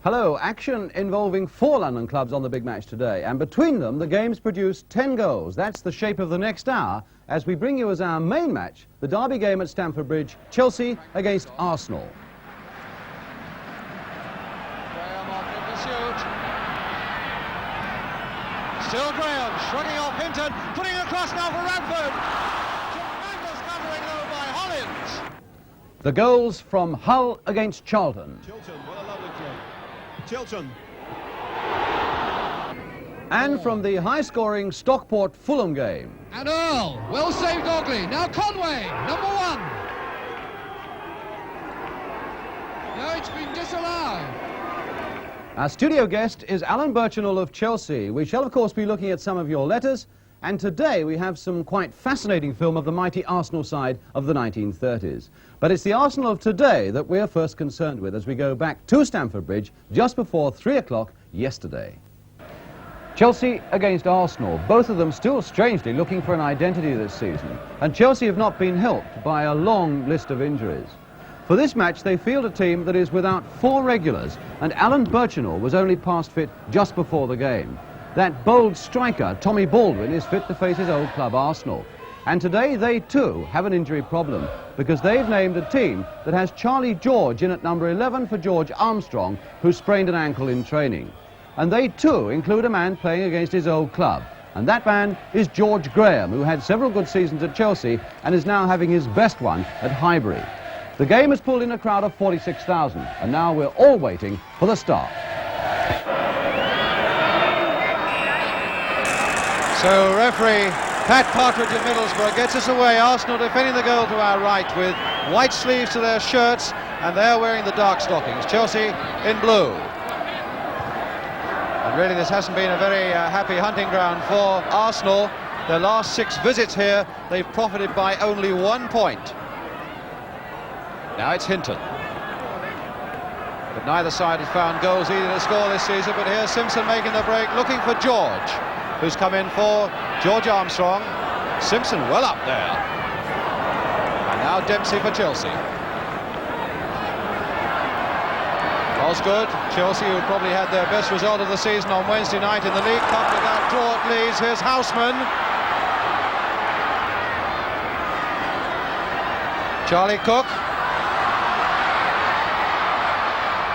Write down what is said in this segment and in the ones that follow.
Hello, action involving 4 London clubs on the big match today, and between them the game's produced 10 goals. That's the shape of the next hour as we bring you as our main match the derby game at Stamford Bridge, Chelsea against Arsenal. Graham on in pursuit. Still Graham, shrugging off Hinton, putting it across now for Radford. Tremendous covering though by Hollins. The goals from Hull against Charlton. Charlton, what a lovely play. Charlton. And from the high-scoring Stockport Fulham game. And Earl, well saved Ogley. Now Conway, number 1. No, it's been disallowed. Our studio guest is Alan Birchinall of Chelsea. We shall, of course, be looking at some of your letters, and today we have some quite fascinating film of the mighty Arsenal side of the 1930s. But it's the Arsenal of today that we're first concerned with as we go back to Stamford Bridge just before 3 o'clock yesterday. Chelsea against Arsenal, both of them still strangely looking for an identity this season, and Chelsea have not been helped by a long list of injuries. For this match they field a team that is without 4 regulars, and Alan Birchinall was only past fit just before the game. That bold striker, Tommy Baldwin, is fit to face his old club Arsenal. And today they too have an injury problem because they've named a team that has Charlie George in at number 11 for George Armstrong, who sprained an ankle in training. And they too include a man playing against his old club. And that man is George Graham, who had several good seasons at Chelsea and is now having his best one at Highbury. The game has pulled in a crowd of 46,000, and now we're all waiting for the start. So referee Pat Partridge of Middlesbrough gets us away. Arsenal defending the goal to our right with white sleeves to their shirts, and they're wearing the dark stockings. Chelsea in blue. And really this hasn't been a very happy hunting ground for Arsenal. Their last 6 visits here, they've profited by only 1 point. Now it's Hinton. But neither side has found goals easy to score this season, but here's Simpson making the break, looking for George, who's come in for George Armstrong. Simpson well up there. And now Dempsey for Chelsea. Osgood, Chelsea, who probably had their best result of the season on Wednesday night in the League Cup without draw at Leeds. Here's Houseman. Charlie Cook.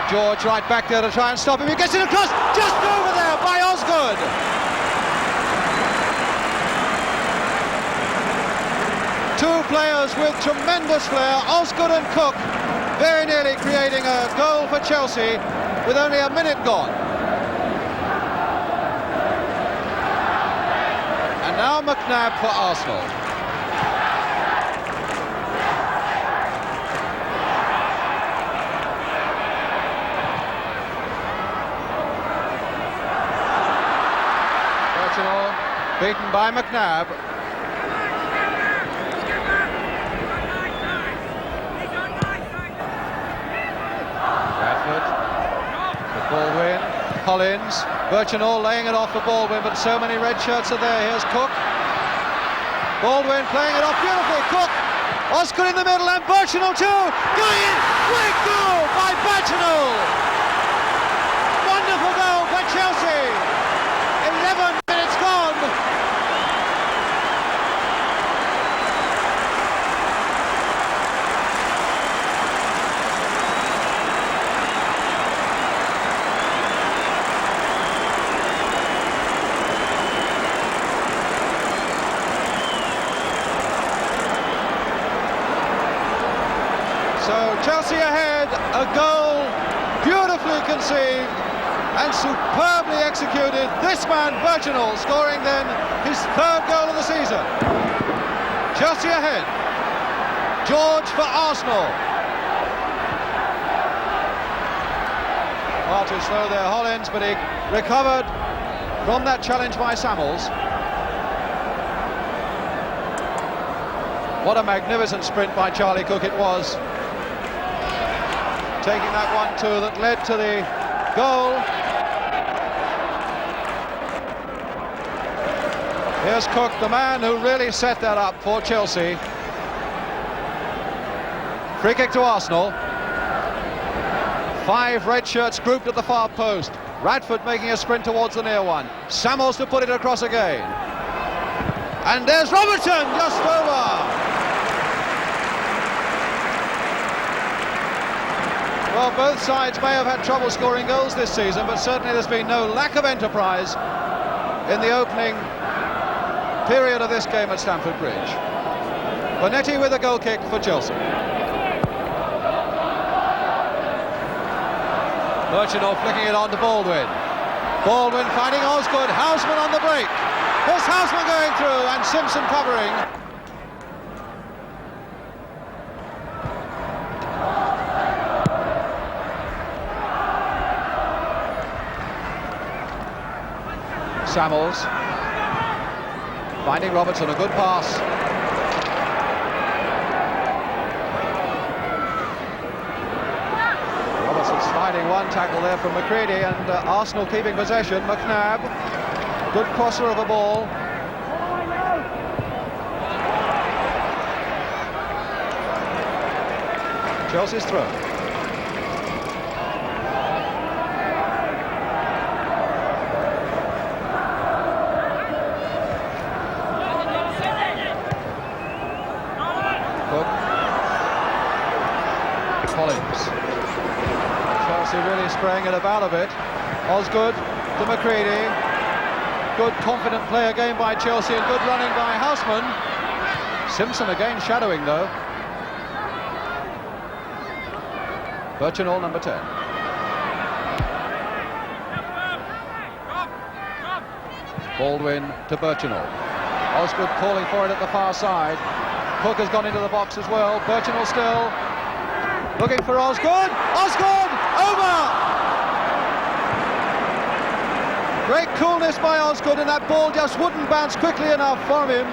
George right back there to try and stop him. He gets it across, just over there by Osgood. Two players with tremendous flair, Osgood and Cook, very nearly creating a goal for Chelsea with only a minute gone. And now McNabb for Arsenal. Beaten by McNabb. Radford. For Baldwin. Collins. Birchinall laying it off for Baldwin, but so many red shirts are there. Here's Cook. Baldwin playing it off beautifully. Cook. Osgood in the middle and Birchinall too. Going in. Great goal by Birchinall. Wonderful goal for Chelsea. 11 minutes gone. So Chelsea ahead, a goal beautifully conceived and superbly executed. This man, Birchinall, scoring then his 3rd goal of the season. Chelsea ahead. George for Arsenal. Far too slow there, Hollins, but he recovered from that challenge by Samuels. What a magnificent sprint by Charlie Cook it was. Taking that 1-2 that led to the goal. Here's Cook, the man who really set that up for Chelsea. Free kick to Arsenal. 5 red shirts grouped at the far post. Radford making a sprint towards the near one. Samuels to put it across again. And there's Robertson just over. Well, both sides may have had trouble scoring goals this season, but certainly there's been no lack of enterprise in the opening period of this game at Stamford Bridge. Bonetti with a goal kick for Chelsea. Birchinall flicking it on to Baldwin. Baldwin finding Osgood. Houseman on the break. Here's Houseman going through and Simpson covering. Samuels finding Robertson, a good pass. Robertson sliding one tackle there from McCready, and Arsenal keeping possession. McNabb, good crosser of a ball. Chelsea's throw. Chelsea really spraying it about a bit. Osgood to McCready. Good confident play again by Chelsea and good running by Houseman. Simpson again shadowing though. Birchinall, number 10. Baldwin to Birchinall. Osgood calling for it at the far side. Cook has gone into the box as well. Birchinall still looking for Osgood. Osgood over. Great coolness by Osgood, and that ball just wouldn't bounce quickly enough for him,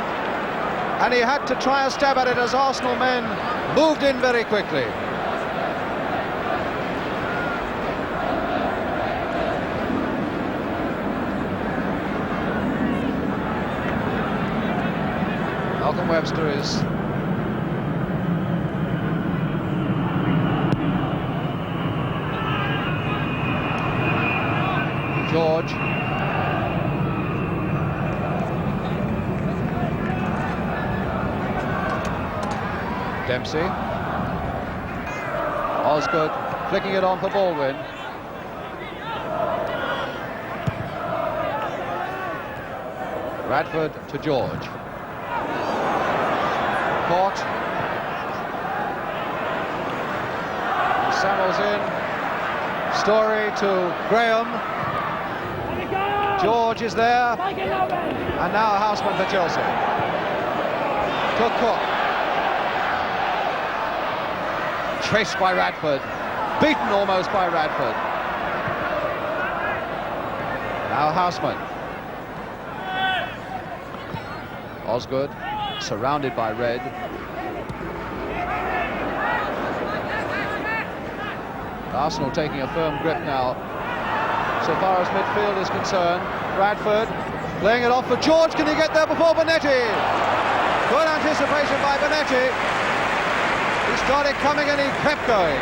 and he had to try a stab at it as Arsenal men moved in very quickly. Malcolm Webster is George. Dempsey. Osgood flicking it on for Baldwin. Radford to George. Caught. Samuels in. Story to Graham. George is there, and now Houseman for Chelsea. To Cook. Chased by Radford, beaten almost by Radford. Now Houseman. Osgood, surrounded by red. Arsenal taking a firm grip now so far as midfield is concerned. Radford laying it off for George. Can he get there before Bonetti? Good anticipation by Bonetti. He started coming and he kept going.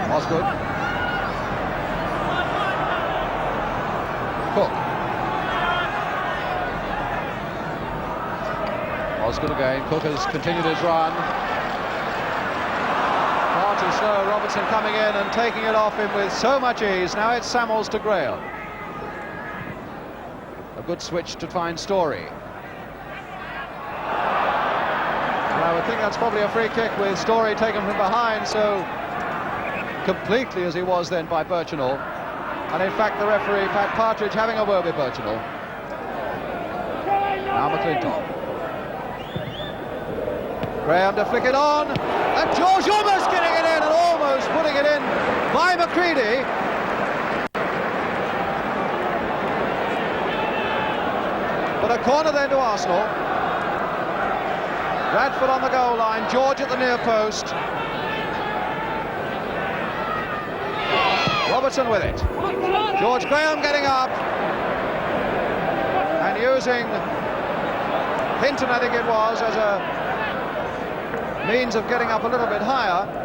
Osgood. Cook. Osgood again. Cook has continued his run. Far too slow. Robertson coming in and taking it off him with so much ease. Now it's Samuels to Graham. A good switch to find Story. And I would think that's probably a free kick with Story taken from behind so completely as he was then by Birchinall. And in fact the referee, Pat Partridge, having a word with Birchinall. Now McClintock. Graham to flick it on, and George almost getting it in and almost putting it in by McCready. But a corner then to Arsenal. Radford on the goal line, George at the near post. Robertson with it. George Graham getting up and using Hinton, I think it was, as a means of getting up a little bit higher.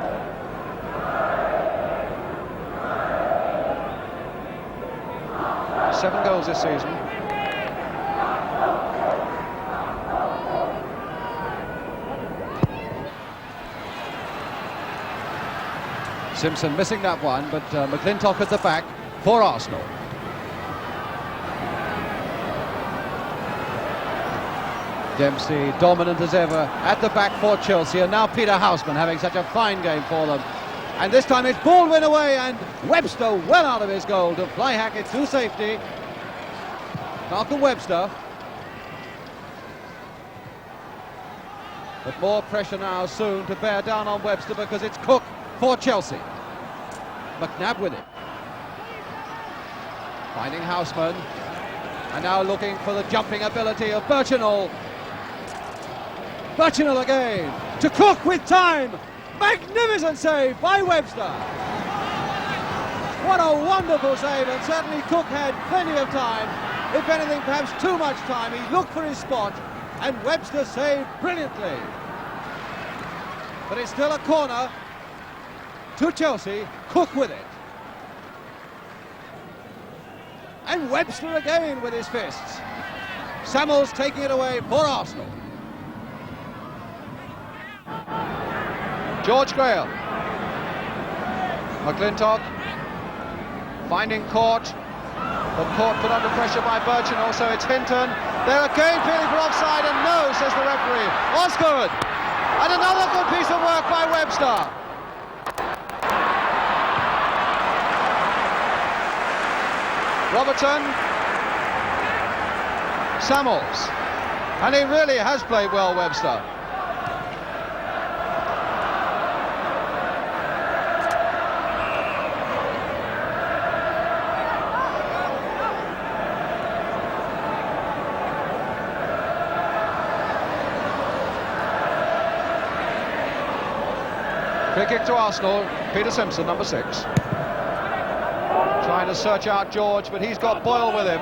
Seven goals this season. Simpson missing that one, but McClintock at the back for Arsenal. Dempsey dominant as ever at the back for Chelsea, and now Peter Houseman having such a fine game for them. And this time it's Baldwin away, and Webster well out of his goal to fly Hackett to safety. Malcolm Webster. But more pressure now soon to bear down on Webster, because it's Cook for Chelsea. McNabb with it. Finding Houseman. And now looking for the jumping ability of Birchinall. Birchinall again to Cook with time. Magnificent save by Webster. What a wonderful save, and certainly Cook had plenty of time. If anything, perhaps too much time. He looked for his spot, and Webster saved brilliantly. But it's still a corner to Chelsea. Cook with it. And Webster again with his fists. Samuels taking it away for Arsenal. George Graham. McClintock finding Court, but Court put under pressure by Birchinall, so it's Hinton. They're again feeling for offside, and no, says the referee. Osgood! And another good piece of work by Webster. Robertson. Samuels. And he really has played well, Webster. Free kick to Arsenal. Peter Simpson, number 6. Trying to search out George, but he's got Boyle with him.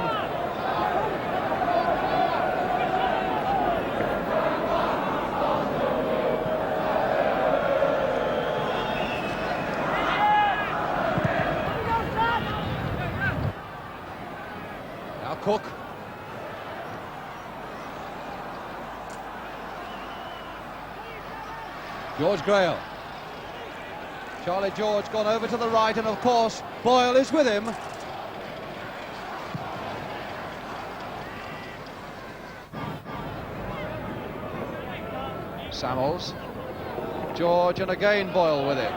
Now Cook. George Graham. Charlie George gone over to the right, and of course Boyle is with him. Samuels, George, and again Boyle with it.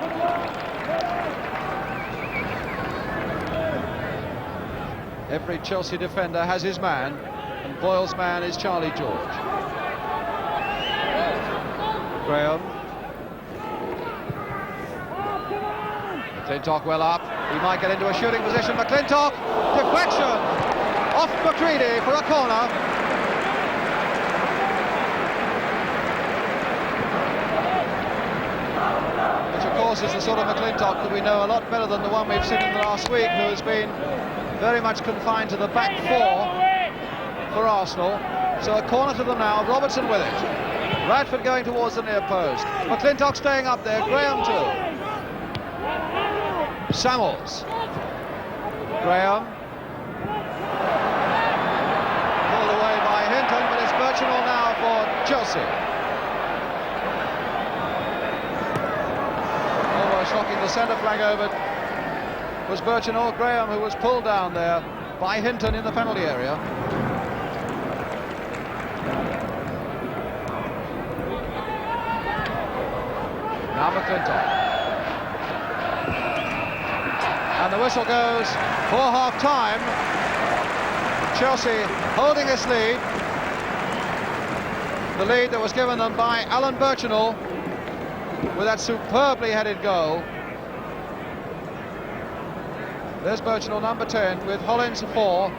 Every Chelsea defender has his man, and Boyle's man is Charlie George. Graham. McClintock well up. He might get into a shooting position. McClintock, deflection off McCready for a corner. Which of course is the sort of McClintock that we know a lot better than the one we've seen in the last week, who has been very much confined to the back four for Arsenal. So a corner to them now. Robertson with it. Radford going towards the near post. McClintock staying up there. Graham too. Samuels. Graham. Pulled away by Hinton, but it's Birchinall now for Chelsea. Almost knocking the centre flag over was Birchinall. Graham, who was pulled down there by Hinton in the penalty area. Now McClintock. And the whistle goes for half-time. Chelsea holding its lead. The lead that was given them by Alan Birchinall with that superbly headed goal. There's Birchinall, number 10, with Hollins 4.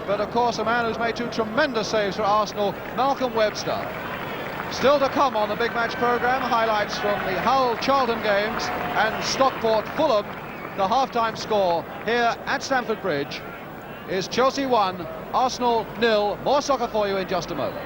But of course a man who's made 2 tremendous saves for Arsenal, Malcolm Webster. Still to come on the big match programme, highlights from the Hull Charlton games and Stockport Fulham. The half-time score here at Stamford Bridge is Chelsea 1, Arsenal 0. More soccer for you in just a moment.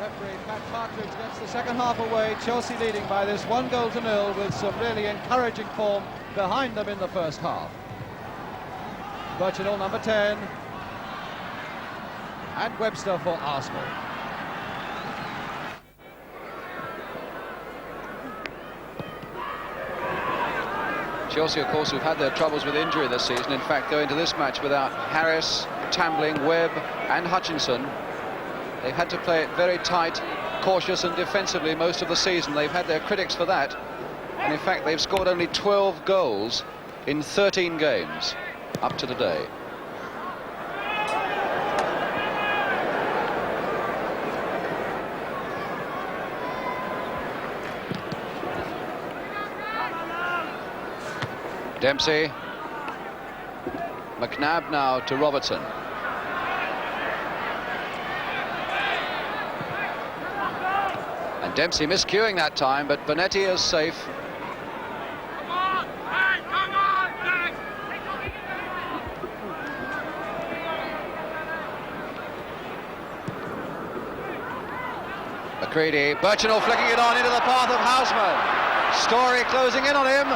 Referee Pat Partridge gets the second half away. Chelsea leading by this 1-0 with some really encouraging form behind them in the first half. Birchinall number 10 and Webster for Arsenal. Chelsea, of course, who've had their troubles with injury this season, in fact, go into this match without Harris, Tambling, Webb and Hutchinson. They've had to play it very tight, cautious and defensively most of the season. They've had their critics for that. And in fact, they've scored only 12 goals in 13 games up to today. Dempsey. McNabb now to Robertson. And Dempsey miscuing that time, but Bonetti is safe. McCready, Birchinall flicking it on into the path of Houseman. Story closing in on him.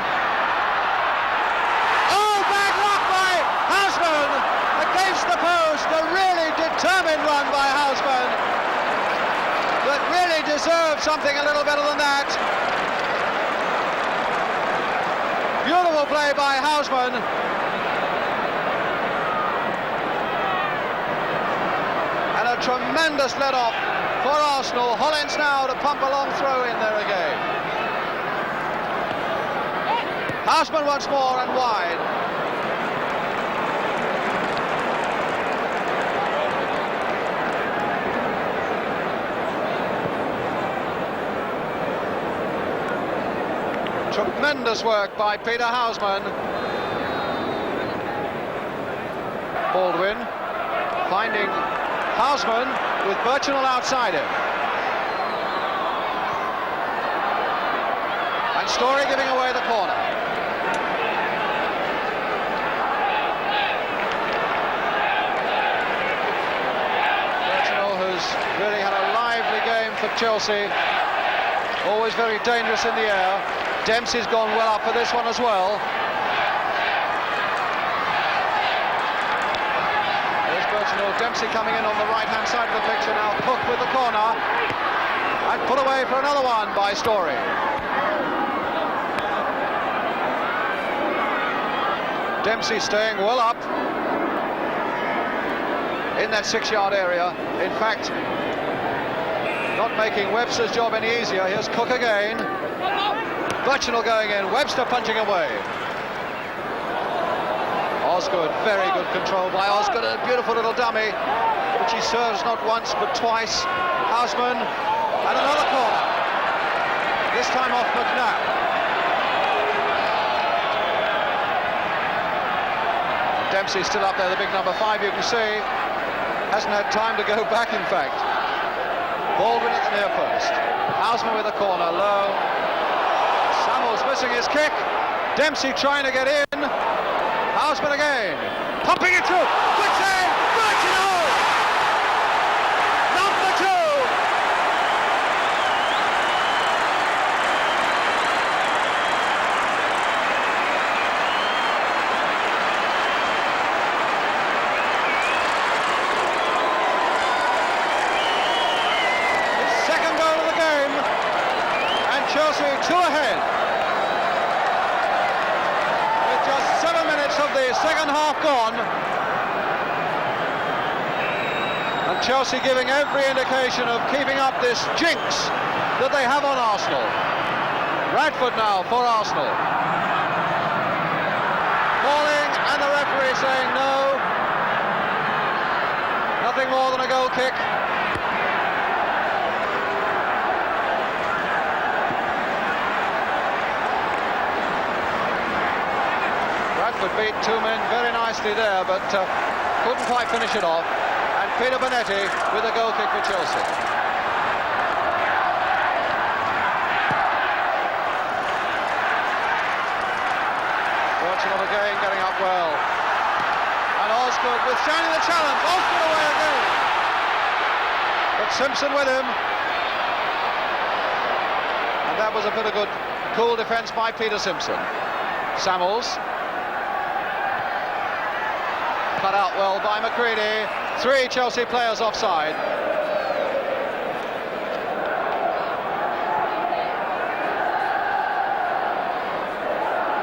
Oh, bad luck by Houseman against the post. A really determined run by Houseman that really deserved something a little better than that. Beautiful play by Houseman. And a tremendous let-off for Arsenal. Hollins now to pump a long throw in there again. Houseman once more and wide. Tremendous work by Peter Houseman. Baldwin finding Houseman with Birchinall outside him. And Story giving away the corner. Birchinall, who's really had a lively game for Chelsea. Always very dangerous in the air. Dempsey's gone well up for this one as well. There's Birchinall. Dempsey coming in on the right-hand side of the picture now. Cook with the corner. And put away for another one by Story. Dempsey staying well up in that 6-yard area. In fact, not making Webster's job any easier. Here's Cook again. Birchinall going in, Webster punching away. Osgood, very good control by Osgood, a beautiful little dummy, which he serves not once but twice. Houseman, and another corner. This time off McNabb. Dempsey still up there, the big number 5, you can see. Hasn't had time to go back, in fact. Baldwin at the near post. Houseman with a corner, low. Missing his kick. Dempsey trying to get in. Houseman again. Pumping it through. Good save. Birchinall. Number 2. The second goal of the game. And Chelsea 2 ahead. Of the second half gone, and Chelsea giving every indication of keeping up this jinx that they have on Arsenal. Radford now for Arsenal. Calling, and the referee saying no. Nothing more than a goal kick. Beat 2 men very nicely there, but couldn't quite finish it off. And Peter Bonetti with a goal kick for Chelsea. Birchinall again getting up well. And Osgood withstanding the challenge. Osgood away again. But Simpson with him. And that was a bit of good, cool defence by Peter Simpson. Samuels. Cut out well by McCready. 3 Chelsea players offside.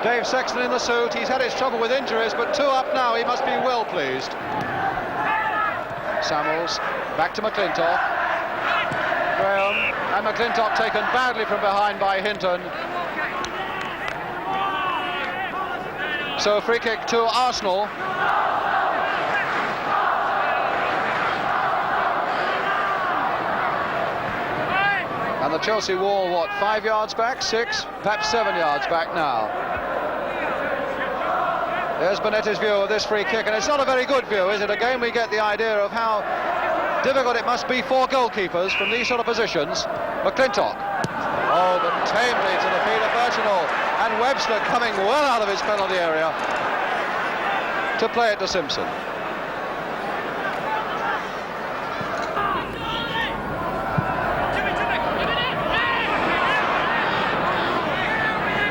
Dave Sexton in the suit. He's had his trouble with injuries, but 2 up now. He must be well pleased. Samuels back to McClintock. Graham, and McClintock taken badly from behind by Hinton. So a free kick to Arsenal. And the Chelsea wall, what, 5 yards back, 6, perhaps 7 yards back now. There's Bonetti's view of this free kick, and it's not a very good view, is it? Again, we get the idea of how difficult it must be for goalkeepers from these sort of positions. McClintock. Oh, but tamely to the feet of Birchenall. And Webster coming well out of his penalty area to play it to Simpson.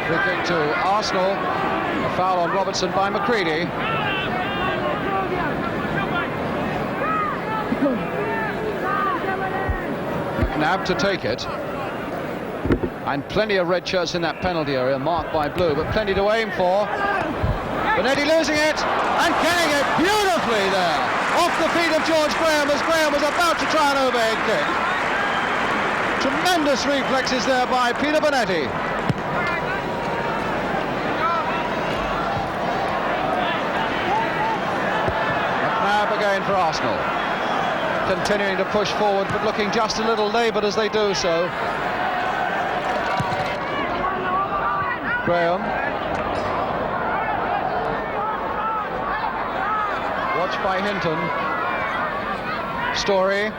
Free kick to Arsenal. A foul on Robertson by McCready. McNabb to take it. And plenty of red shirts in that penalty area, marked by blue, but plenty to aim for. Bonetti losing it, and getting it beautifully there. Off the feet of George Graham, as Graham was about to try an overhead kick. Tremendous reflexes there by Peter Bonetti. McNabb again for Arsenal. Continuing to push forward, but looking just a little laboured as they do so. Graham. Watched by Hinton. Story.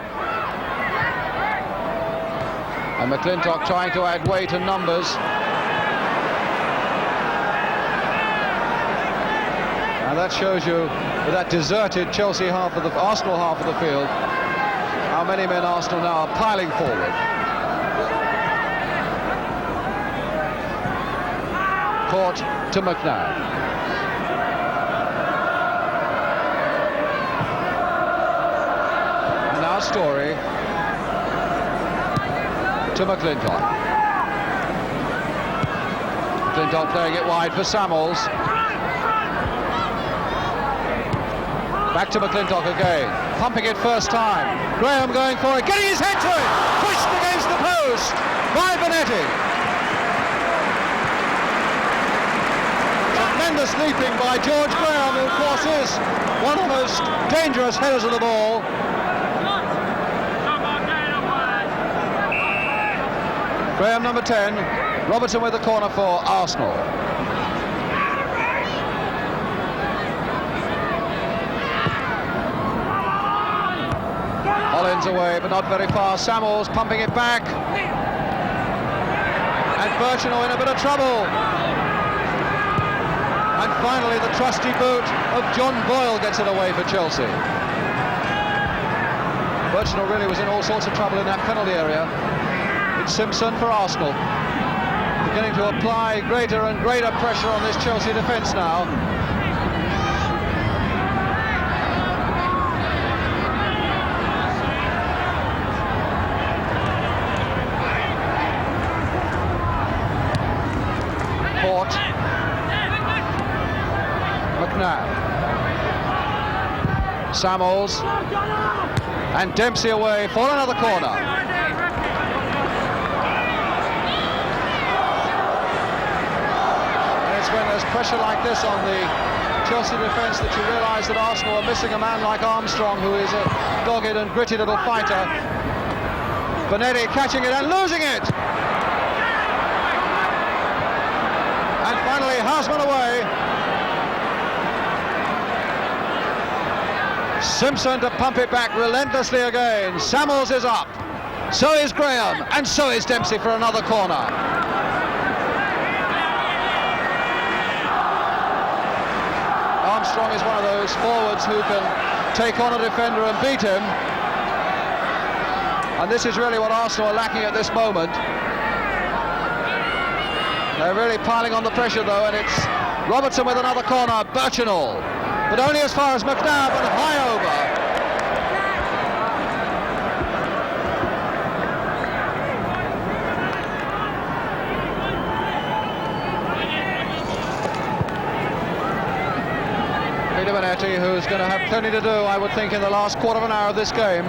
And McClintock trying to add weight and numbers. And that shows you, with that deserted Chelsea half of the Arsenal half of the field, how many men Arsenal now are piling forward. Court to McNabb. And now Story to McClintock. McClintock playing it wide for Samuels. Back to McClintock again, pumping it first time. Graham going for it, getting his head to it, pushed against the post by Bonetti. Tremendous leaping by George Graham, who of course is one of the most dangerous headers of the ball. Graham number 10, Robertson with the corner for Arsenal. Collins away, but not very far. Samuels pumping it back. And Birchenall in a bit of trouble. And finally the trusty boot of John Boyle gets it away for Chelsea. Birchenall really was in all sorts of trouble in that penalty area. It's Simpson for Arsenal. Beginning to apply greater and greater pressure on this Chelsea defence now. McNabb. Samuels. And Dempsey away for another corner. And it's when there's pressure like this on the Chelsea defence that you realise that Arsenal are missing a man like Armstrong, who is a dogged and gritty little fighter. Bonetti catching it and losing it. And finally Houseman away. Simpson to pump it back relentlessly again. Samuels is up. So is Graham. And so is Dempsey for another corner. Armstrong is one of those forwards who can take on a defender and beat him. And this is really what Arsenal are lacking at this moment. They're really piling on the pressure though, and it's Robertson with another corner, Birchinall, but only as far as McNabb and high over. Who's going to have plenty to do, I would think, in the last quarter of an hour of this game.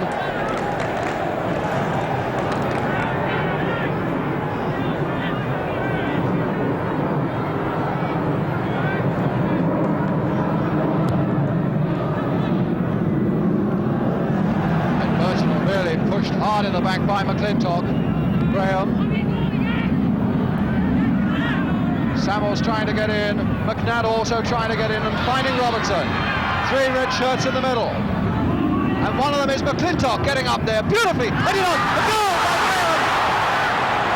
And Birchinall really pushed hard in the back by McClintock. Graham. Samuel's trying to get in, McNabb also trying to get in and finding Robertson. 3 red shirts in the middle. And one of them is McClintock getting up there beautifully. Heading on, a goal by Graham!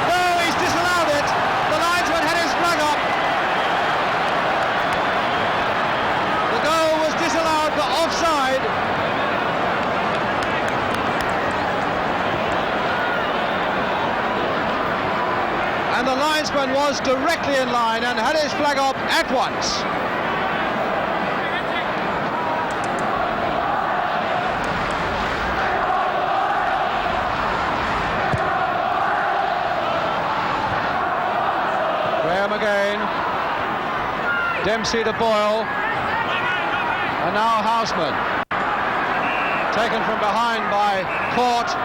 No, he's disallowed it. The linesman had his flag up. The goal was disallowed for offside. And the linesman was directly in line and had his flag up at once. Graham again. Dempsey to Boyle. And now Houseman. Taken from behind by Court.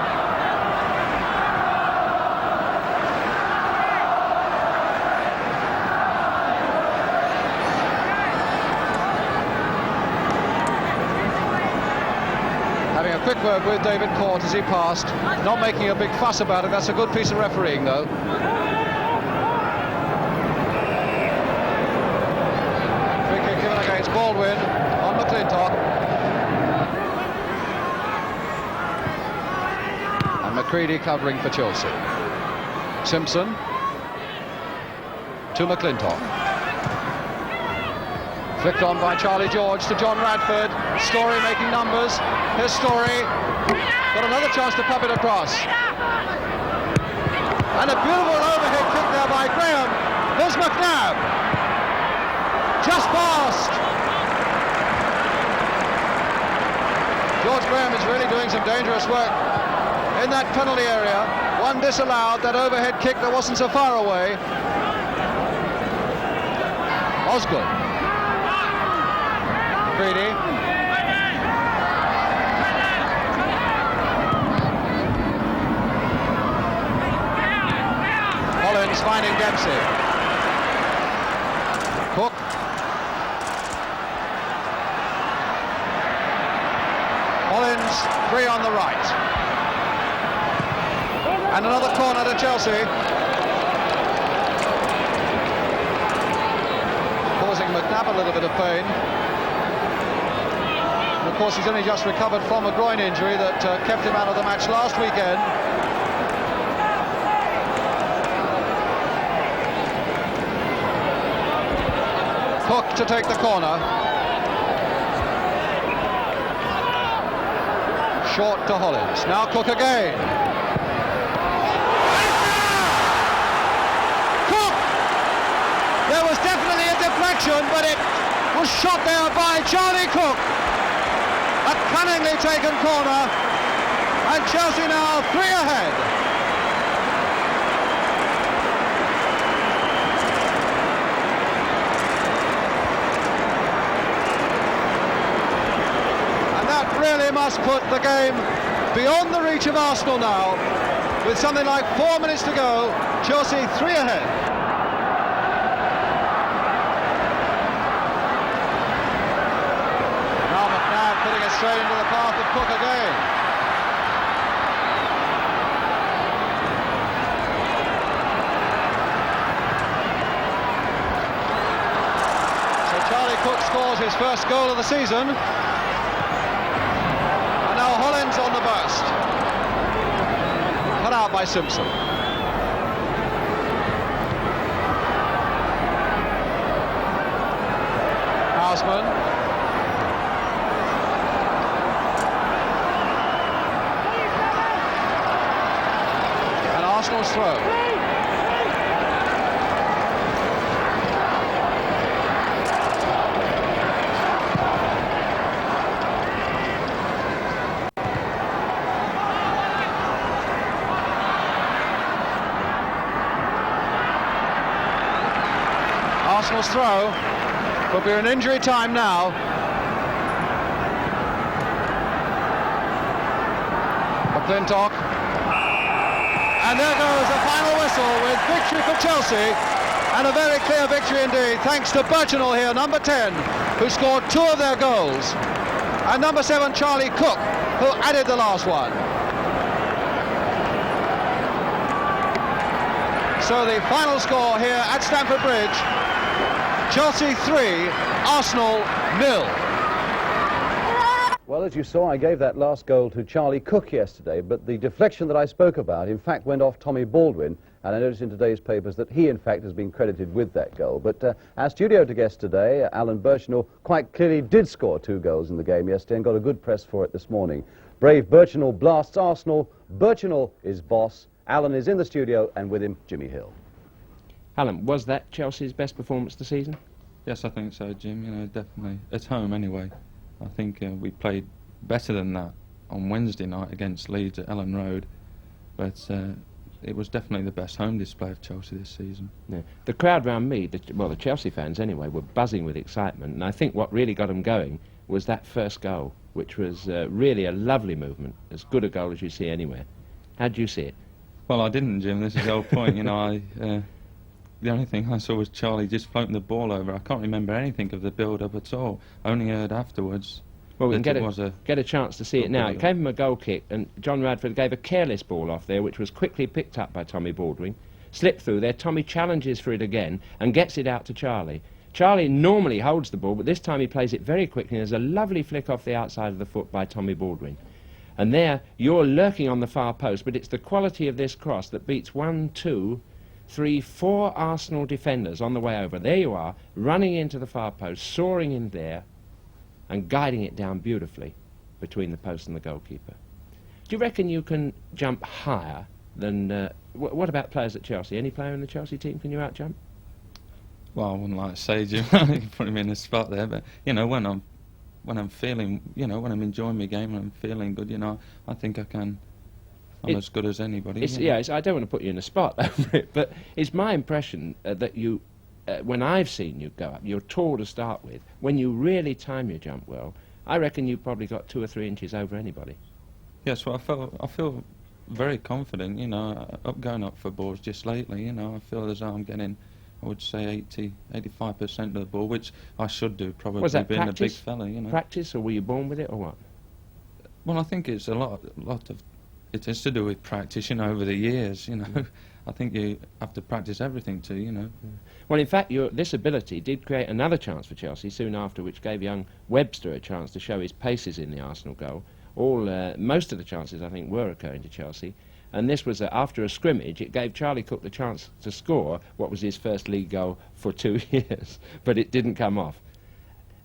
Having a quick word with David Court as he passed, not making a big fuss about it. That's a good piece of refereeing though. Free kick given against Baldwin on McClintock. And McCready covering for Chelsea. Simpson to McClintock. Flicked on by Charlie George to John Radford. Story making numbers. Here's Story. Got another chance to pop it across. And a beautiful overhead kick there by Graham. Here's McNabb. Just past. George Graham is really doing some dangerous work in that penalty area. One disallowed, that overhead kick that wasn't so far away. Osgood. Greedy. Collins finding Dempsey. Cook. Collins, 3 on the right. And another corner to Chelsea. Causing McNabb a little bit of pain. And of course, he's only just recovered from a groin injury that kept him out of the match last weekend. Cook to take the corner. Short to Hollins. Now Cook again. Cook! There was definitely a deflection, but it was shot there by Charlie Cook. A cunningly taken corner, and Chelsea now 3 ahead. And that really must put the game beyond the reach of Arsenal now. With something like 4 minutes to go, Chelsea 3 ahead. Putting it straight into the path of Cook again. So Charlie Cook scores his first goal of the season. And now Hollins on the burst. Cut out by Simpson. Houseman. Arsenal's throw. Arsenal's throw. But we're in injury time now. McClintock. And there goes the final whistle with victory for Chelsea. And a very clear victory indeed, thanks to Burchinal here, number 10, who scored 2 of their goals. And number 7, Charlie Cook, who added the last one. So the final score here at Stamford Bridge, Chelsea 3, Arsenal 0. Well, as you saw, I gave that last goal to Charlie Cook yesterday, but the deflection that I spoke about, in fact, went off Tommy Baldwin, and I noticed in today's papers that he, in fact, has been credited with that goal. But our studio guest today, Alan Burchinal, quite clearly did score 2 goals in the game yesterday and got a good press for it this morning. Brave Burchinal blasts Arsenal. Burchinal is boss. Alan is in the studio, and with him, Jimmy Hill. Alan, was that Chelsea's best performance this season? Yes, I think so, Jim. You know, definitely at home anyway. I think we played better than that on Wednesday night against Leeds at Ellen Road, but it was definitely the best home display of Chelsea this season. Yeah. The crowd round me, the Chelsea fans anyway, were buzzing with excitement, and I think what really got them going was that first goal, which was really a lovely movement, as good a goal as you see anywhere. How did you see it? Well, I didn't, Jim. This is the whole point. You know, the only thing I saw was Charlie just floating the ball over. I can't remember anything of the build-up at all. I only heard afterwards. Well, we can get a chance to see it now. It came from a goal kick, and John Radford gave a careless ball off there, which was quickly picked up by Tommy Baldwin. Slipped through there. Tommy challenges for it again and gets it out to Charlie. Charlie normally holds the ball, but this time he plays it very quickly. There's a lovely flick off the outside of the foot by Tommy Baldwin. And there, you're lurking on the far post, but it's the quality of this cross that beats 1, 2, 3, 4 Arsenal defenders on the way over. There you are, running into the far post, soaring in there, and guiding it down beautifully between the post and the goalkeeper. Do you reckon you can jump higher than... what about players at Chelsea? Any player in the Chelsea team, can you out-jump? Well, I wouldn't like to say, Jim. You put him in the spot there, but, you know, when I'm feeling, you know, when I'm enjoying my game and I'm feeling good, you know, I think I can. I'm as good as anybody. I don't want to put you in a spot over it, but it's my impression that you, when I've seen you go up, you're tall to start with. When you really time your jump well, I reckon you probably got 2 or 3 inches over anybody. Yes, well, I feel very confident, you know, going up for balls just lately, you know. I feel as though I'm getting, I would say 85% of the ball, which I should do, probably. Was that being practice? A big fella, you know. Practice, or were you born with it, or what? Well, I think it's a lot of, it is to do with practice, you know, over the years, you know. I think you have to practice everything too, you know. Well, in fact, this ability did create another chance for Chelsea soon after, which gave young Webster a chance to show his paces in the Arsenal goal. Most of the chances, I think, were occurring to Chelsea. And this was after a scrimmage. It gave Charlie Cook the chance to score what was his first league goal for 2 years, but it didn't come off.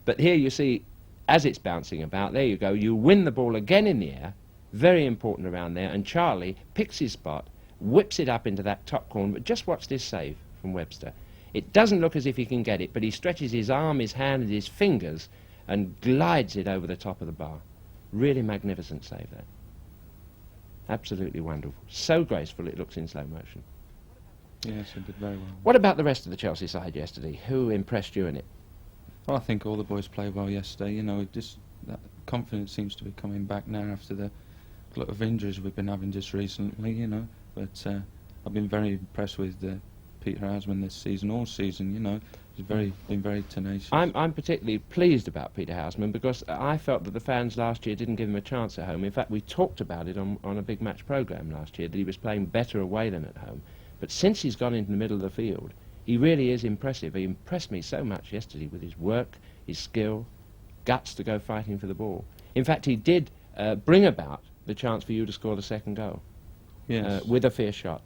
But here you see, as it's bouncing about, there you go, you win the ball again in the air, very important around there, and Charlie picks his spot, whips it up into that top corner, but just watch this save from Webster. It doesn't look as if he can get it, but he stretches his arm, his hand, and his fingers and glides it over the top of the bar. Really magnificent save there. Absolutely wonderful. So graceful it looks in slow motion. Yes, it did very well. What about the rest of the Chelsea side yesterday? Who impressed you in it? Well, I think all the boys played well yesterday. You know, just that confidence seems to be coming back now after the lot of injuries we've been having just recently, you know. But I've been very impressed with Peter Houseman this season, all season, you know. He's been very tenacious. I'm particularly pleased about Peter Houseman because I felt that the fans last year didn't give him a chance at home. In fact, we talked about it on a big match programme last year, that he was playing better away than at home. But since he's gone into the middle of the field, he really is impressive. He impressed me so much yesterday with his work, his skill, guts to go fighting for the ball. In fact, he did bring about the chance for you to score the second goal. Yes. With a fair shot.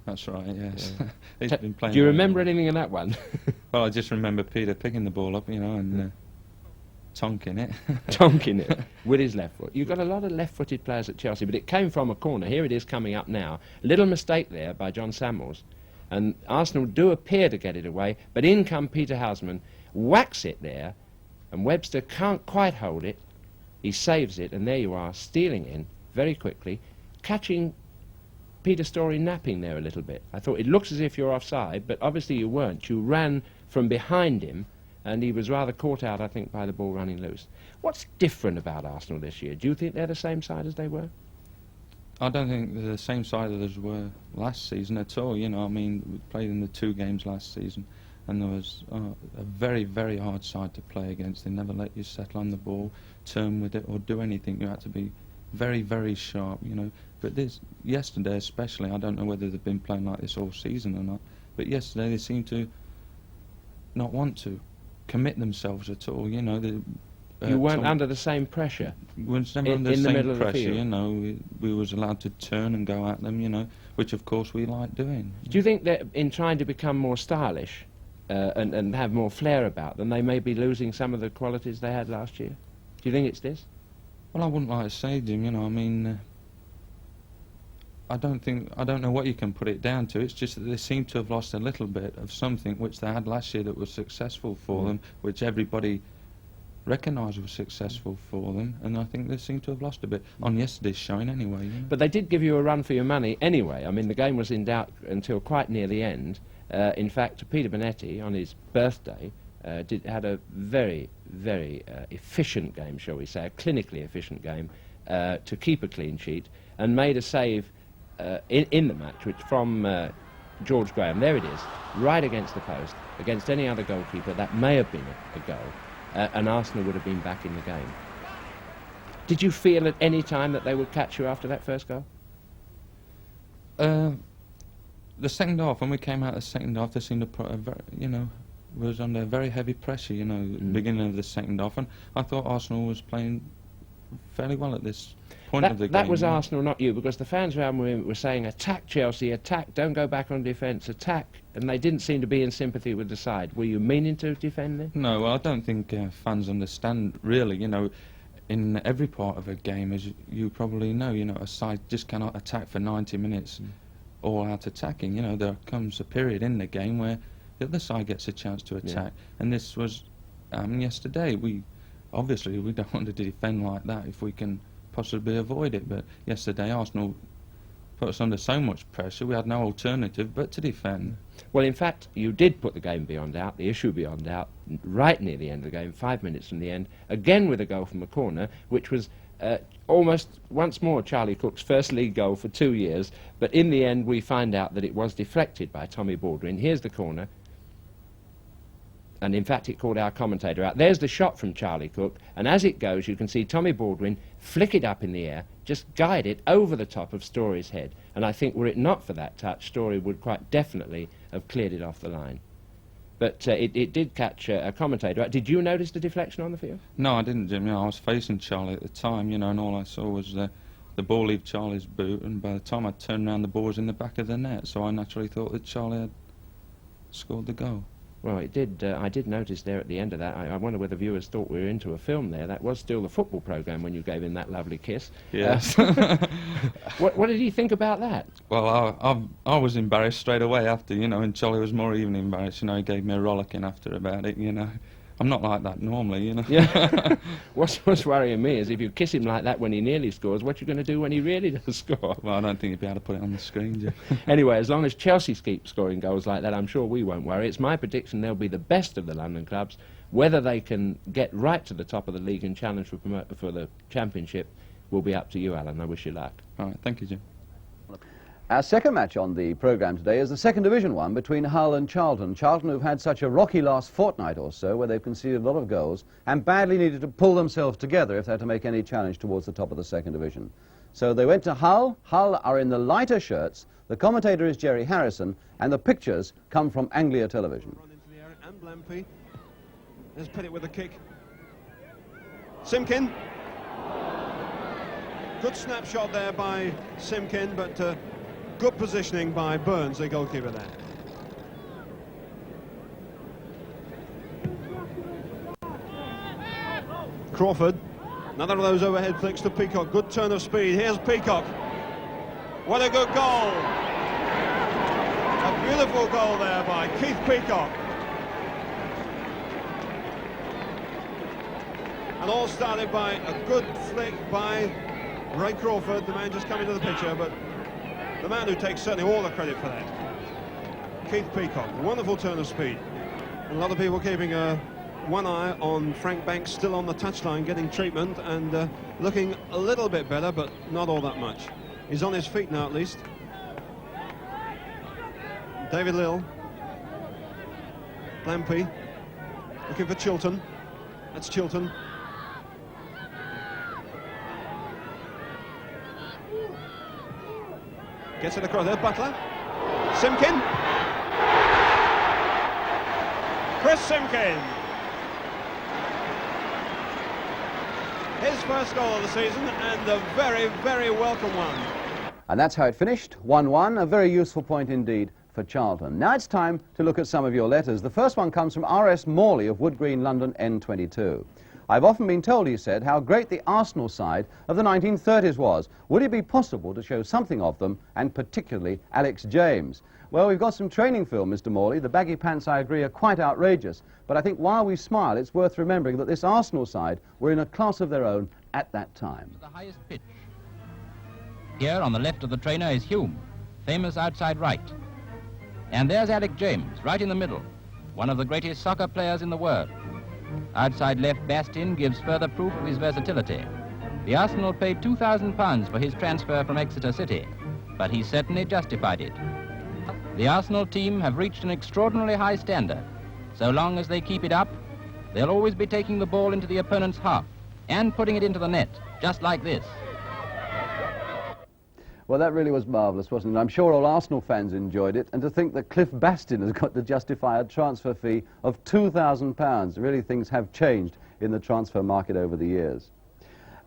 That's right, yes. Yeah. He's been playing. Do you remember anything of that one? Well, I just remember Peter picking the ball up, you know, and tonking it. Tonking it with his left foot. You've got a lot of left-footed players at Chelsea, but it came from a corner. Here it is coming up now. Little mistake there by John Samuels. And Arsenal do appear to get it away, but in come Peter Houseman, whacks it there, and Webster can't quite hold it. He saves it, and there you are, stealing in very quickly, catching Peter Storey napping there a little bit. I thought it looks as if you're offside, but obviously you weren't. You ran from behind him, and he was rather caught out, I think, by the ball running loose. What's different about Arsenal this year? Do you think they're the same side as they were? I don't think they're the same side as they were last season at all. You know, I mean, we played in the 2 games last season, and there was a very, very hard side to play against. They never let you settle on the ball, turn with it, or do anything. You had to be very, very sharp, you know. But yesterday especially, I don't know whether they've been playing like this all season or not, but yesterday they seemed to not want to commit themselves at all, you know. You weren't under the same pressure? We weren't under the middle same of the pressure, field. you know. We was allowed to turn and go at them, you know, which of course we like doing. Do you think that in trying to become more stylish and have more flair about them, they may be losing some of the qualities they had last year? Do you think it's this? Well, I wouldn't like to say, Jim, you know, I mean, I don't know what you can put it down to. It's just that they seem to have lost a little bit of something which they had last year that was successful for them, which everybody recognised was successful for them, and I think they seem to have lost a bit on yesterday's showing anely. You know? But they did give you a run for your money anyway. I mean, the game was in doubt until quite near the end. In fact, Peter Bonetti, on his birthday, had a very, very efficient game, shall we say, a clinically efficient game, to keep a clean sheet, and made a save in the match, which from George Graham, there it is, right against the post, against any other goalkeeper, that may have been a goal, and Arsenal would have been back in the game. Did you feel at any time that they would catch you after that first goal? The second half, when we came out of the second half, they seemed to put a very, you know, was under very heavy pressure, you know, at the beginning of the second half, and I thought Arsenal was playing fairly well at this point of the game. That was Arsenal, not you, because the fans around were saying, attack Chelsea, attack, don't go back on defence, attack, and they didn't seem to be in sympathy with the side. Were you meaning to defend them? No, well, I don't think fans understand, really, you know, in every part of a game, as you probably know, you know, a side just cannot attack for 90 minutes all out attacking. You know, there comes a period in the game where the other side gets a chance to attack, and this was yesterday. Obviously we don't want to defend like that if we can possibly avoid it, but yesterday Arsenal put us under so much pressure we had no alternative but to defend. Well, in fact, you did put the game beyond doubt, the issue beyond doubt, right near the end of the game, 5 minutes from the end, again with a goal from a corner, which was almost once more Charlie Cook's first league goal for 2 years, but in the end we find out that it was deflected by Tommy Baldwin. Here's the corner, and in fact it called our commentator out. There's the shot from Charlie Cook, and as it goes you can see Tommy Baldwin flick it up in the air, just guide it over the top of Story's head, and I think were it not for that touch, Story would quite definitely have cleared it off the line. But it did catch a commentator out. Did you notice the deflection on the field? No, I didn't, Jim. You know, I was facing Charlie at the time, you know, and all I saw was the ball leave Charlie's boot, and by the time I turned around, the ball was in the back of the net, so I naturally thought that Charlie had scored the goal. Well, it did. I did notice there at the end of that. I wonder whether viewers thought we were into a film there. That was still the football programme when you gave him that lovely kiss. Yes. What did he think about that? Well, I was embarrassed straight away after, you know, and Charlie was more even embarrassed. You know, he gave me a rollicking after about it, you know. I'm not like that normally, you know. Yeah. What's worrying me is if you kiss him like that when he nearly scores, what you going to do when he really does score? Well, I don't think you'd be able to put it on the screen, Jim. Anyway, as long as Chelsea keep scoring goals like that, I'm sure we won't worry. It's my prediction they'll be the best of the London clubs. Whether they can get right to the top of the league and challenge for the Championship will be up to you, Alan. I wish you luck. All right, thank you, Jim. Our second match on the programme today is the second division one between Hull and Charlton. Charlton, who've had such a rocky last fortnight or so, where they've conceded a lot of goals and badly needed to pull themselves together if they're to make any challenge towards the top of the second division. So they went to Hull. Hull are in the lighter shirts. The commentator is Gerry Harrison, and the pictures come from Anglia Television. Run into the area, and Blampy. There's Pettit with a kick. Simkin. Good snapshot there by Simkin, but good positioning by Burns, the goalkeeper there. Crawford, another of those overhead flicks to Peacock. Good turn of speed. Here's Peacock. What a good goal! A beautiful goal there by Keith Peacock. And all started by a good flick by Ray Crawford, the man just coming to the picture, but the man who takes certainly all the credit for that. Keith Peacock, a wonderful turn of speed. A lot of people keeping one eye on Frank Banks, still on the touchline, getting treatment and looking a little bit better, but not all that much. He's on his feet now, at least. David Lill. Lampy. Looking for Chilton. That's Chilton. Gets it across. There's Butler. Simkin. Chris Simkin. His first goal of the season, and a very, very welcome one. And that's how it finished, 1-1, a very useful point indeed for Charlton. Now it's time to look at some of your letters. The first one comes from R.S. Morley of Wood Green, London, N22. I've often been told, he said, how great the Arsenal side of the 1930s was. Would it be possible to show something of them, and particularly Alex James? Well, we've got some training film, Mr. Morley. The baggy pants, I agree, are quite outrageous. But I think while we smile, it's worth remembering that this Arsenal side were in a class of their own at that time. The highest pitch. Here on the left of the trainer is Hume, famous outside right. And there's Alex James, right in the middle, one of the greatest soccer players in the world. Outside left Bastin gives further proof of his versatility. The Arsenal paid £2,000 for his transfer from Exeter City, but he certainly justified it. The Arsenal team have reached an extraordinarily high standard. So long as they keep it up, they'll always be taking the ball into the opponent's half and putting it into the net, just like this. Well, that really was marvellous, wasn't it? I'm sure all Arsenal fans enjoyed it. And to think that Cliff Bastin has got to justify a transfer fee of £2,000. Really, things have changed in the transfer market over the years.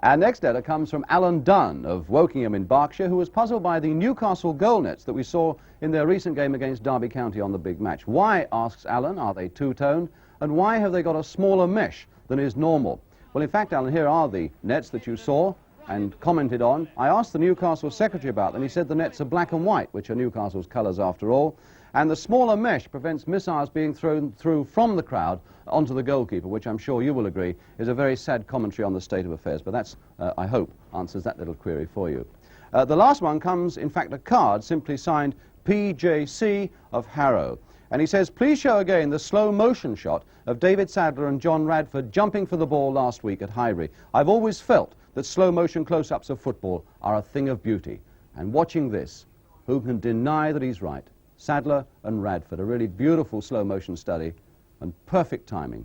Our next letter comes from Alan Dunn of Wokingham in Berkshire, who was puzzled by the Newcastle goal nets that we saw in their recent game against Derby County on the big match. Why, asks Alan, are they two-toned? And why have they got a smaller mesh than is normal? Well, in fact, Alan, here are the nets that you saw and commented on. I asked the Newcastle secretary about them. He said the nets are black and white, which are Newcastle's colours after all. And the smaller mesh prevents missiles being thrown through from the crowd onto the goalkeeper, which I'm sure you will agree is a very sad commentary on the state of affairs. But that's, I hope, answers that little query for you. The last one comes, in fact, a card simply signed PJC of Harrow. And he says, please show again the slow motion shot of David Sadler and John Radford jumping for the ball last week at Highbury. I've always felt that slow motion close-ups of football are a thing of beauty. And watching this, who can deny that he's right? Sadler and Radford, a really beautiful slow motion study and perfect timing.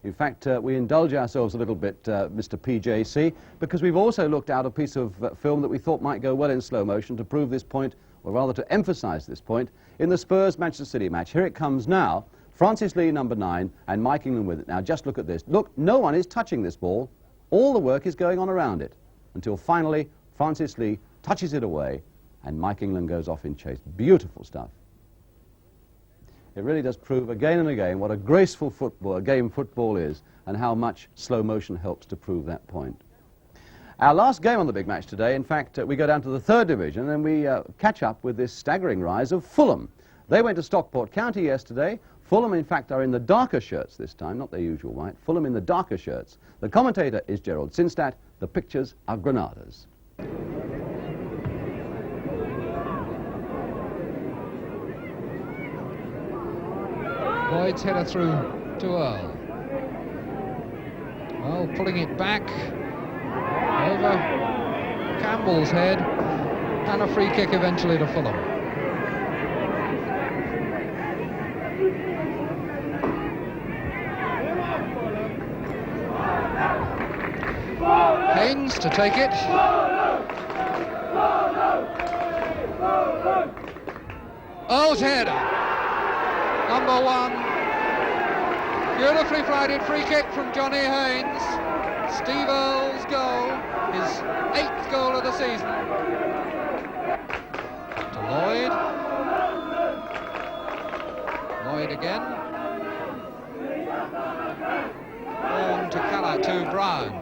In fact, we indulge ourselves a little bit, Mr. PJC, because we've also looked out a piece of film that we thought might go well in slow motion to prove this point, or rather to emphasise this point, in the Spurs-Manchester City match. Here it comes now. Francis Lee, number 9, and Mike England with it. Now, just look at this. Look, no one is touching this ball. All the work is going on around it, until finally Francis Lee touches it away, and Mike England goes off in chase. Beautiful stuff. It really does prove again and again what a graceful game football is, and how much slow motion helps to prove that point. Our last game on the big match today, in fact, we go down to the 3rd division and we catch up with this staggering rise of Fulham. They went to Stockport County yesterday. Fulham, in fact, are in the darker shirts this time, not their usual white. Fulham in the darker shirts. The commentator is Gerald Sinstadt. The pictures are Granadas. Lloyd's header through to Earl. Well, pulling it back over Campbell's head, and a free kick eventually to Fulham. Haynes to take it. Earl's header. Number 1. Beautifully flighted free kick from Johnny Haynes. Steve Earl's goal, his 8th goal of the season. To Lloyd. Lloyd again. On to Calla, to Brown.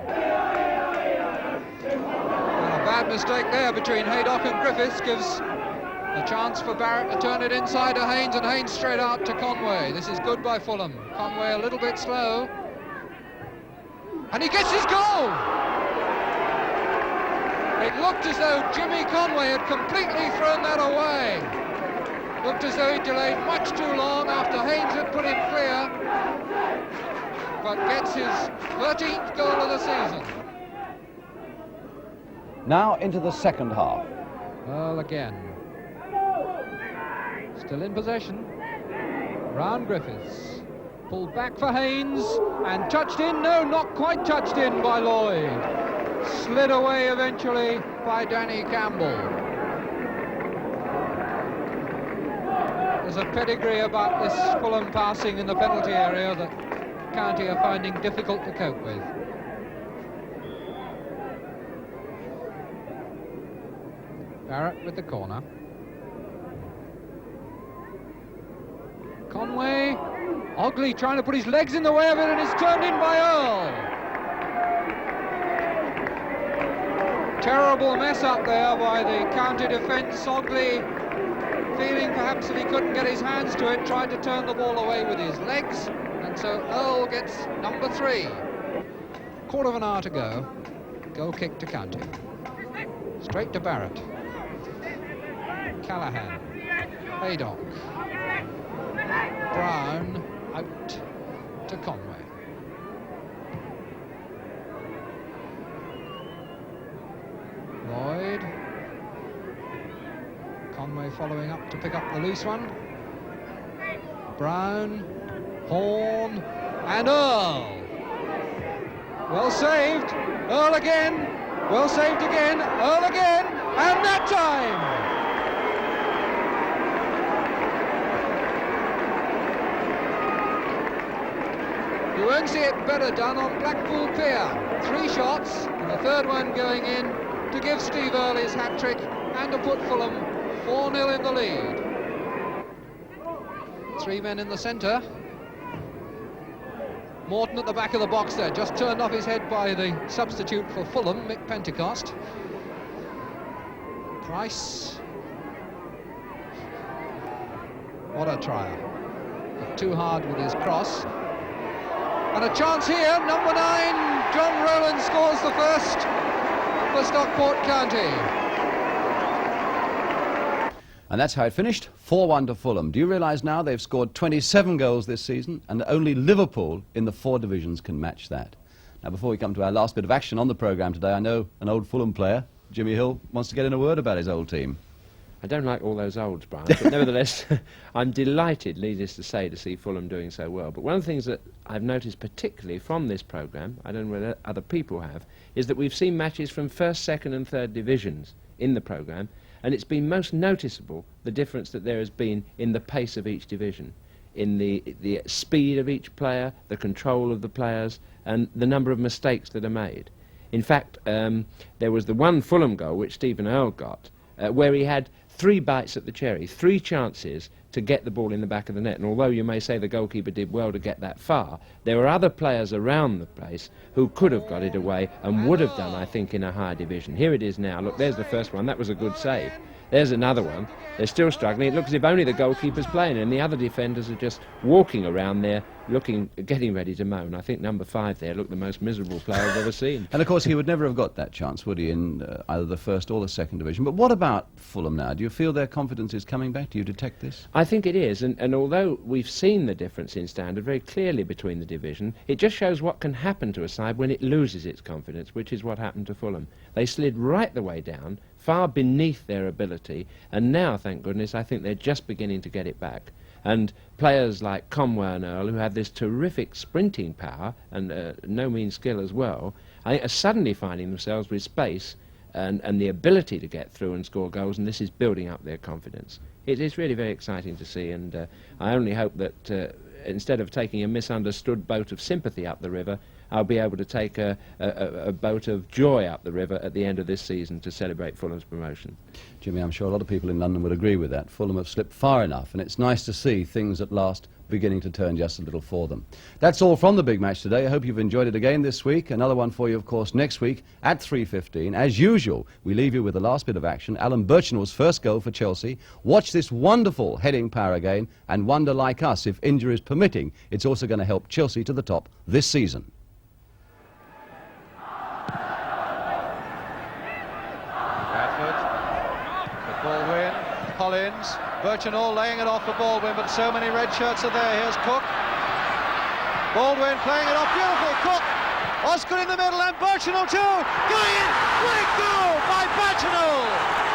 And a bad mistake there between Haydock and Griffiths gives a chance for Barrett to turn it inside to Haynes, and Haynes straight out to Conway. This is good by Fulham. Conway a little bit slow. And he gets his goal! It looked as though Jimmy Conway had completely thrown that away. Looked as though he delayed much too long after Haynes had put him clear, but gets his 13th goal of the season. Now into the second half. Earl again. Still in possession. Round Griffiths. Pulled back for Haynes and touched in. No, not quite touched in by Lloyd. Slid away eventually by Danny Campbell. There's a pedigree about this Fulham passing in the penalty area that County are finding difficult to cope with. Barrett with the corner. Conway. Ogley trying to put his legs in the way of it, and it's turned in by Earl. Terrible mess up there by the county defence. Ogley, feeling perhaps that he couldn't get his hands to it, tried to turn the ball away with his legs, and so Earl gets number 3. Quarter of an hour to go. Goal kick to County. Straight to Barrett. Callahan. Haydock. Brown out to Conway. Lloyd. Conway following up to pick up the loose one. Brown, Horn, and Earl. Well saved. Earl again. Well saved again. Earl again. And that time! You won't see it better done on Blackpool Pier. 3 shots, and the third one going in to give Steve Earl his hat-trick and to put Fulham 4-0 in the lead. 3 men in the centre. Morton at the back of the box there, just turned off his head by the substitute for Fulham, Mick Pentecost. Price. What a trial. Got too hard with his cross. And a chance here, number 9, John Rowland scores the first for Stockport County. And that's how it finished, 4-1 to Fulham. Do you realise now they've scored 27 goals this season, and only Liverpool in the 4 divisions can match that. Now, before we come to our last bit of action on the programme today, I know an old Fulham player, Jimmy Hill, wants to get in a word about his old team. I don't like all those olds, Brian, but nevertheless, I'm delighted, needless to say, to see Fulham doing so well. But one of the things that I've noticed particularly from this programme, I don't know whether other people have, is that we've seen matches from 1st, 2nd and 3rd divisions in the programme, and it's been most noticeable the difference that there has been in the pace of each division, in the speed of each player, the control of the players, and the number of mistakes that are made. In fact, there was the one Fulham goal which Stephen Earl got, where he had 3 bites at the cherry, 3 chances to get the ball in the back of the net. And although you may say the goalkeeper did well to get that far, there were other players around the place who could have got it away and would have done, I think, in a higher division. Here it is now. Look, there's the first one. That was a good save. There's another one. They're still struggling. It looks as if only the goalkeeper's playing and the other defenders are just walking around there getting ready to moan. I think number 5 there looked the most miserable player I've ever seen. And of course he would never have got that chance, would he, in either the 1st or the 2nd division. But what about Fulham now? Do you feel their confidence is coming back? Do you detect this? I think it is, and although we've seen the difference in standard very clearly between the division, it just shows what can happen to a side when it loses its confidence, which is what happened to Fulham. They slid right the way down, far beneath their ability, and now, thank goodness, I think they're just beginning to get it back. And players like Conway and Earl, who have this terrific sprinting power and no mean skill as well, I think are suddenly finding themselves with space and the ability to get through and score goals, and this is building up their confidence. It is really very exciting to see, and I only hope that instead of taking a misunderstood boat of sympathy up the river, I'll be able to take a boat of joy up the river at the end of this season to celebrate Fulham's promotion. Jimmy, I'm sure a lot of people in London would agree with that. Fulham have slipped far enough, and it's nice to see things at last beginning to turn just a little for them. That's all from the big match today. I hope you've enjoyed it again this week. Another one for you, of course, next week at 3:15. As usual, we leave you with the last bit of action, Alan Birchinall's first goal for Chelsea. Watch this wonderful heading power again and wonder, like us, if injuries permitting, it's also going to help Chelsea to the top this season. Collins, Birchinall laying it off for Baldwin, but so many red shirts are there. Here's Cook. Baldwin playing it off, beautiful. Cook. Oscar in the middle, and Birchinall too. Going in. Great goal by Birchinall.